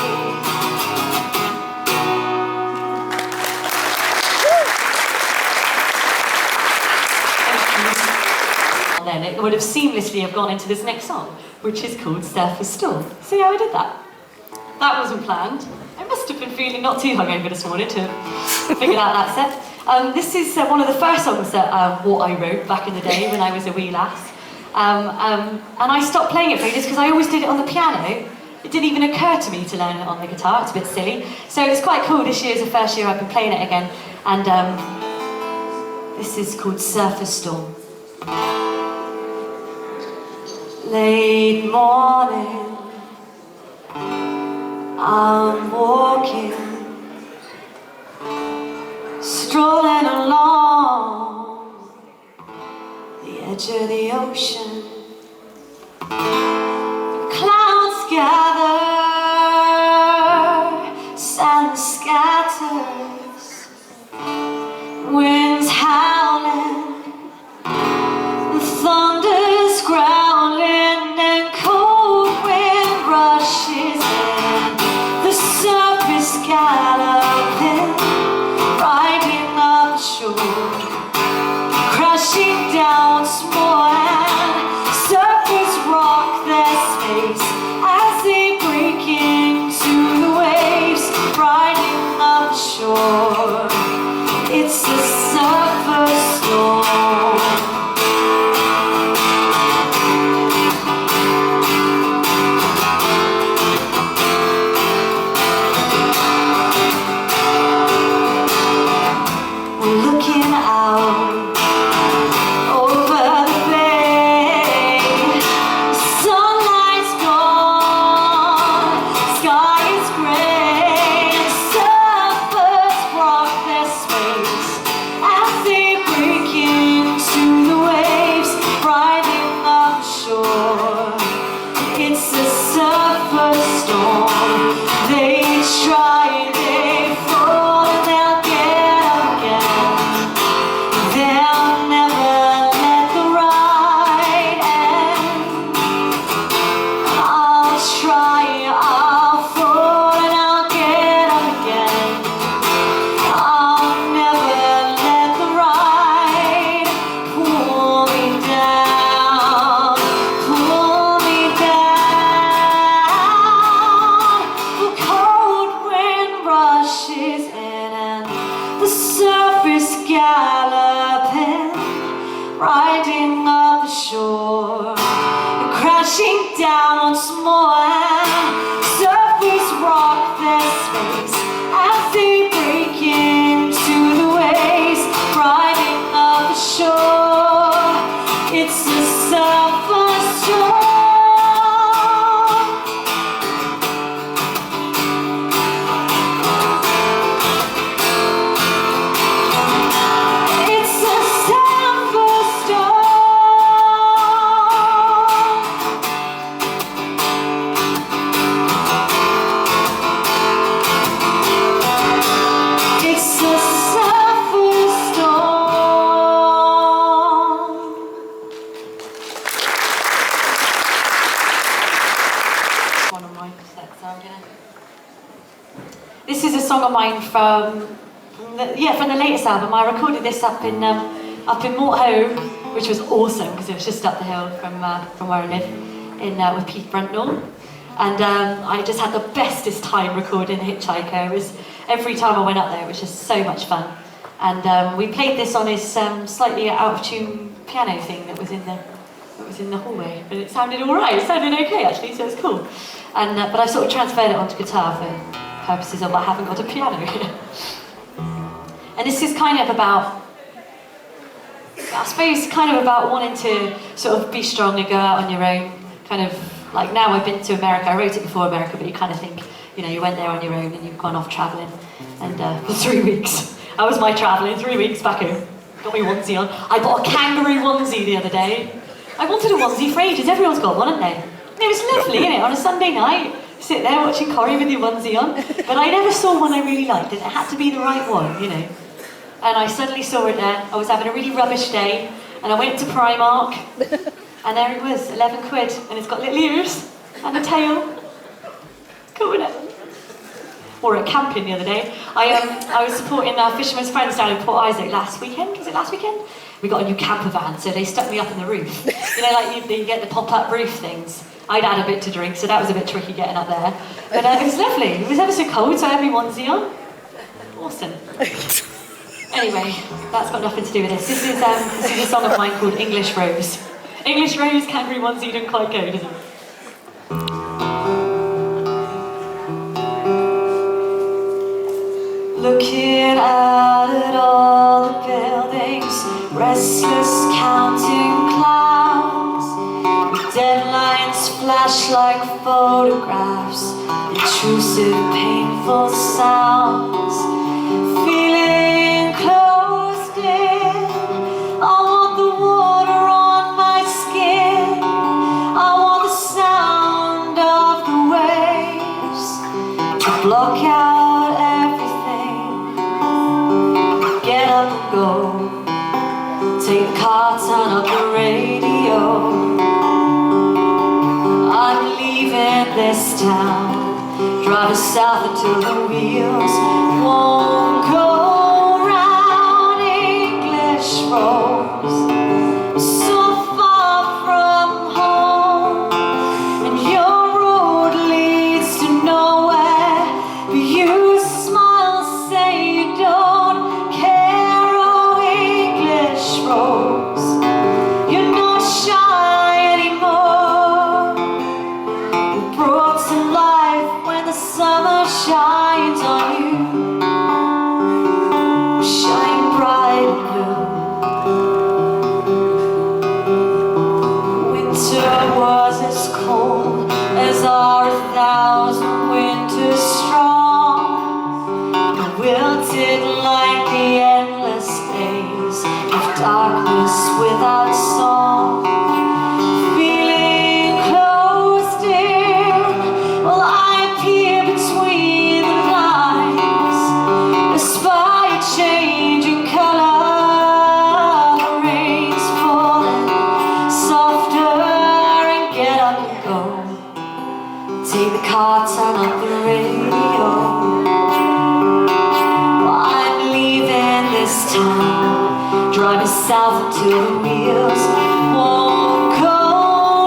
And then it would have seamlessly have gone into this next song, which is called Surfer Storm. See how I did that? That wasn't planned. I must have been feeling not too hungover this morning to figure out that set. This is one of the first songs that what I wrote back in the day when I was a wee lass. And I stopped playing it for ages because I always did it on the piano. It didn't even occur to me to learn it on the guitar. It's a bit silly. So it's quite cool. This year is the first year I've been playing it again. And this is called Surfer Storm. Late morning, I'm walking, strolling along the edge of the ocean. Clouds gather, sand scatters, winds howling, the thunder's growling, and cold wind rushes in. The surface galloping, riding up shore, crashing down small, and surfers rock their space as they break into the waves, riding up shore. It's the surfer storm. We're looking out over the bay. Sunlight's gone, sky is grey, and surfers rock their space as they break into the waves, riding up shore. It's a surfer storm. They try, they fall, and they'll get up again. They'll never let the ride end. I'll try, I'll fall, and I'll get up again. I'll never let the ride pull me down, pull me down. The cold wind rushes in, and the surface galloping, riding up the shore, and crashing down once more. And surfers rock their space as they break into the waves, riding up the shore. It's a surfer storm. It's a surfer storm. It's a surfer storm. One of my sets, so I'm gonna. This is a song of mine from the latest album. I recorded this up in Morthoe, which was awesome because it was just up the hill from where I live, with Pete Bruntnell. And I just had the bestest time recording Hitchhiker. It was every time I went up there, it was just so much fun. And we played this on his slightly out of tune piano thing that was in the hallway, but it sounded all right. It sounded okay actually, so it's cool. And but I sort of transferred it onto guitar for purposes of I haven't got a piano here. And this is kind of about, I suppose, kind of about wanting to sort of be strong and go out on your own. Kind of like now I've been to America. I wrote it before America, but you kind of think, you know, you went there on your own and you've gone off travelling. And for 3 weeks, that was my travelling, 3 weeks back home. Got my onesie on. I bought a kangaroo onesie the other day. I wanted a onesie for ages. Everyone's got one, haven't they? And it was lovely, innit? On a Sunday night, sit there watching Corrie with your onesie on. But I never saw one I really liked, and it had to be the right one, you know. And I suddenly saw it there. I was having a really rubbish day, and I went to Primark, and there it was, 11 quid, and it's got little ears and a tail. Cool, isn't it? Or at camping the other day. I was supporting our Fisherman's Friends down in Port Isaac last weekend. Was it last weekend? We got a new camper van, so they stuck me up in the roof. You know, like you get the pop-up roof things. I'd had a bit to drink, so that was a bit tricky getting up there. But it was lovely. It was ever so cold, so I had my onesie on. Awesome. Anyway, that's got nothing to do with this. This is a song of mine called English Rose. English Rose, kangaroo onesie, don't quite go, does it? Looking out at all the buildings, restless counting clouds, with deadlines flash like photographs, intrusive, painful sounds, feeling closed in. I want the water on town. Driving south until the wheels won't go round English roads. So far from home, and your road leads to nowhere. But you smile, say you don't care. Oh, English roads, you're not shy anymore. You're brought to life when the summer shines on you. Shine bright and blue. Winter was as cold as are 1,000 winters strong. And wilted like the endless days of darkness without song. Feeling closed in, well, I peer between the lines. Espy a change in color. The rain's falling softer, and get up and go. Take the car, turn up the radio. Well, I'm leaving this town, driving south until the wheels won't go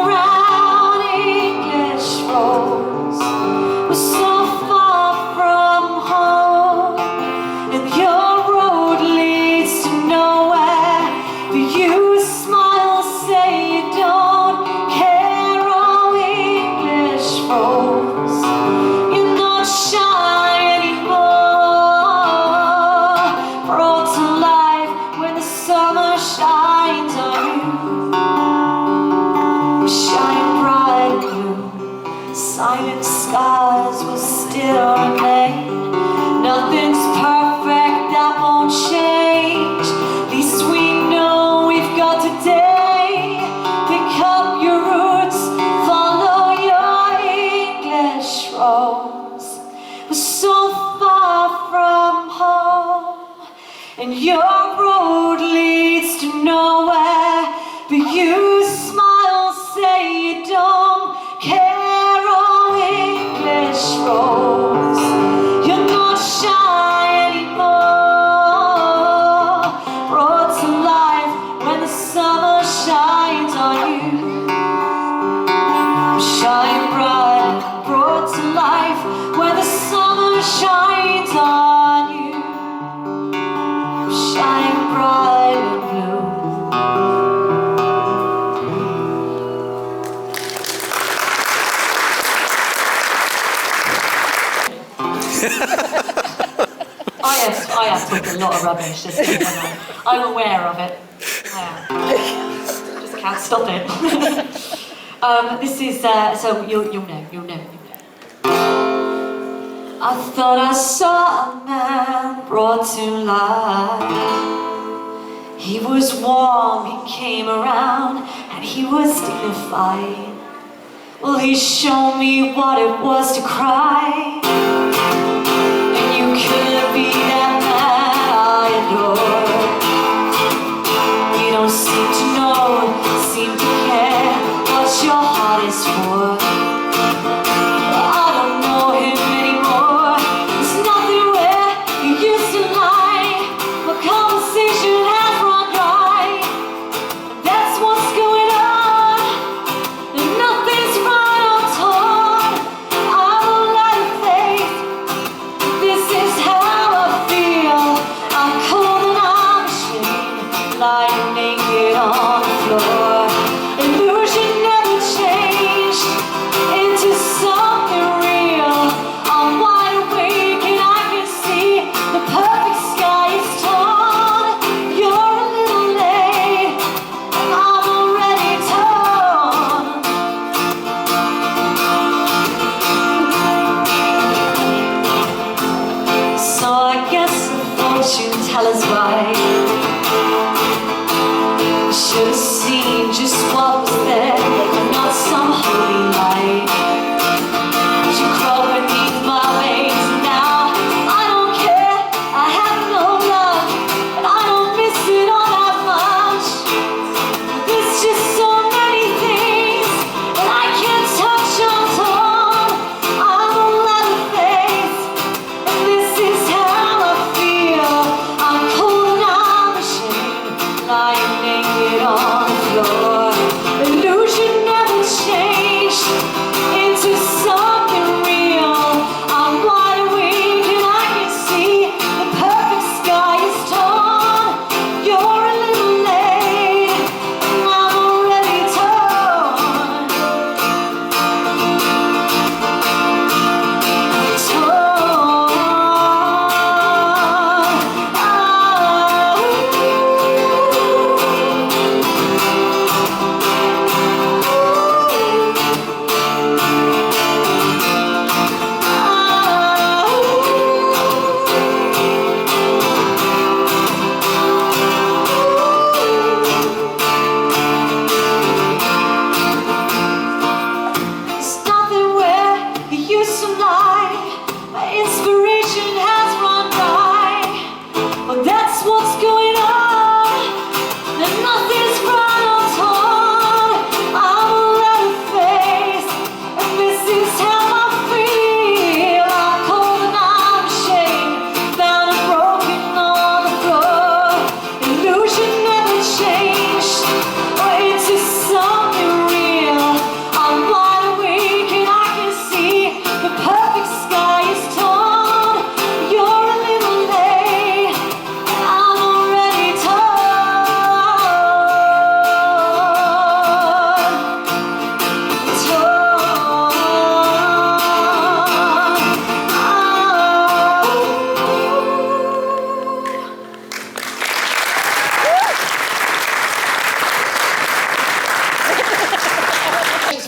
round English roads. We're so far from home, and your road leads to nowhere. But you smile, say you don't care. Oh, English roads, you're not shy anymore. Brought to life when the summer shines on you. Shine bright and blue. Silent skies will still remain. Nothing's perfect, that won't change. At least we know we've got today. Pick up your roots, follow your English roads. We're so far from home, and your road leads to nowhere. But you smile, say you don't care. Oh, English roads, you're not shy anymore. Brought to life when the summer shines on you. Shine bright, brought to life when the summer shines on you. Shine bright and blue. I have talked a lot of rubbish this evening. I'm aware of it. I am. Just can't stop it. This is so you'll know. I thought I saw a man brought to life. He was warm, he came around, and he was dignified. Well, he showed me what it was to cry. And you could be that man I adore. You don't seem to know, seem to care what your heart is for. I don't know him anymore. There's nothing where you used to lie. My conversation has run dry. That's what's going on. And nothing's right or torn. I'm a light of faith. This is how I feel.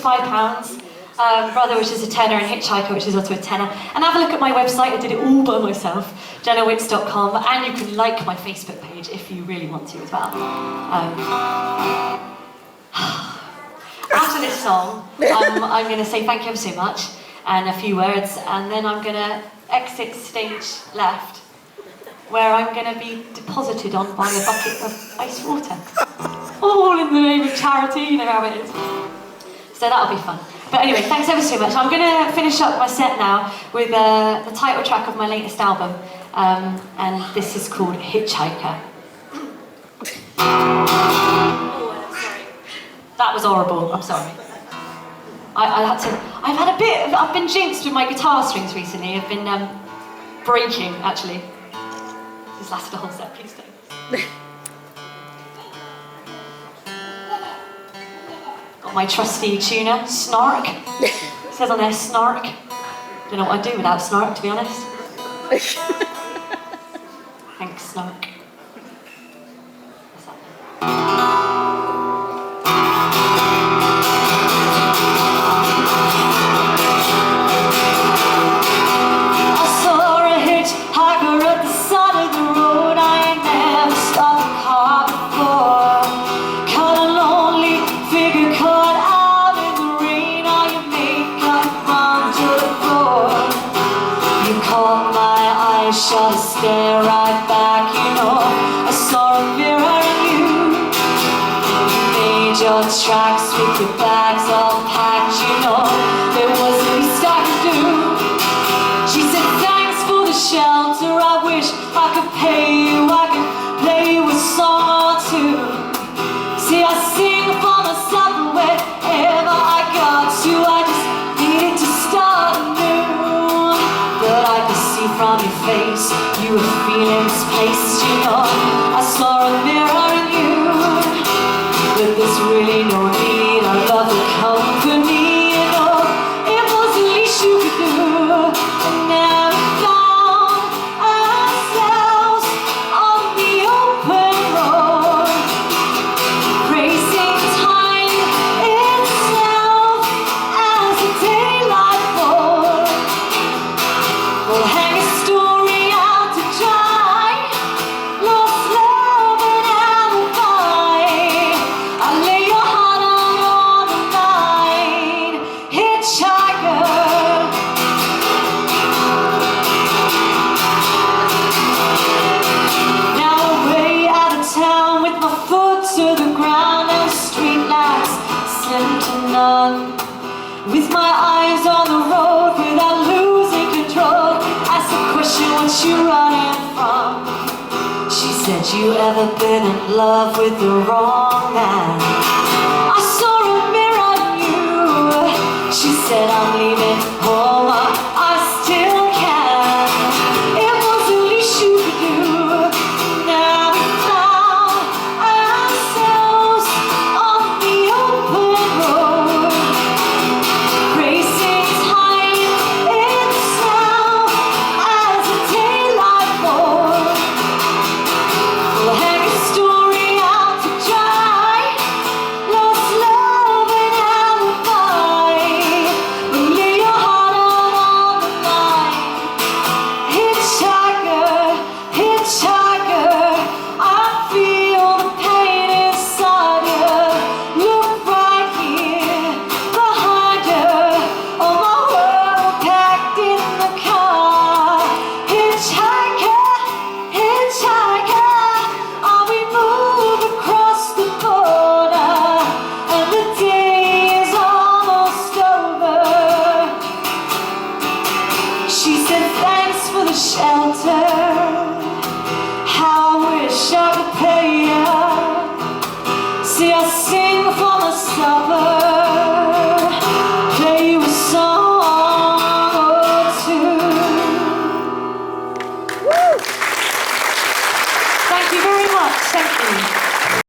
£5. Brother, which is a tenner, and Hitchhiker, which is also a tenner. And have a look at my website. I did it all by myself, jennawitts.com, and you can like my Facebook page if you really want to as well. After this song, I'm going to say thank you ever so much and a few words, and then I'm going to exit stage left, where I'm going to be deposited on by a bucket of ice water. All in the name of charity, you know how it is. So that'll be fun. But anyway, thanks ever so much. I'm going to finish up my set now with the title track of my latest album, and this is called Hitchhiker. That was horrible, I'm sorry. I've been jinxed with my guitar strings recently. I've been breaking, actually. This lasted a whole set, please don't. Got my trusty tuner, Snark. It says on there, Snark. Don't know what I'd do without Snark, to be honest. Thanks, Snark. Stare right back, you know, I saw a mirror in you. You made your tracks with your bags all packed, you know, there was the least I could do. She said, thanks for the shelter, I wish I could pay you, I could play you a song or two. See, I sing for myself and wherever I got to, I just needed to start anew. But I could see from your face you were feeling displaced, you know. I saw a mirror in you, but there's really no need. Our love will company, you know. It was the least you could do. And now we found ourselves on the open road, racing time itself as the daylight falls. We'll hang a story out to dry, lost love and alibi. I lay your heart out on the line, Hitchhiker. Now away out of town with my foot to the ground and street lights slim to none. With my eyes on the road without losing control, asked the question, what you running from? She said, you ever been in love with the wrong man? I saw a mirror in you. She said, I'm leaving home, I still can. It was the least you could do. Now we found ourselves on the open road, racing time itself as the daylight falls. We'll hang a story out to dry, lost love and alibi. We'll lay your heart out on the line, Hitchhiker, Hitchhiker. I feel the pain inside you. Look right here behind you. All my world packed in the car. Hitchhiker, Hitchhiker. We move across the border, and the day is almost over. She said, thanks for the shelter,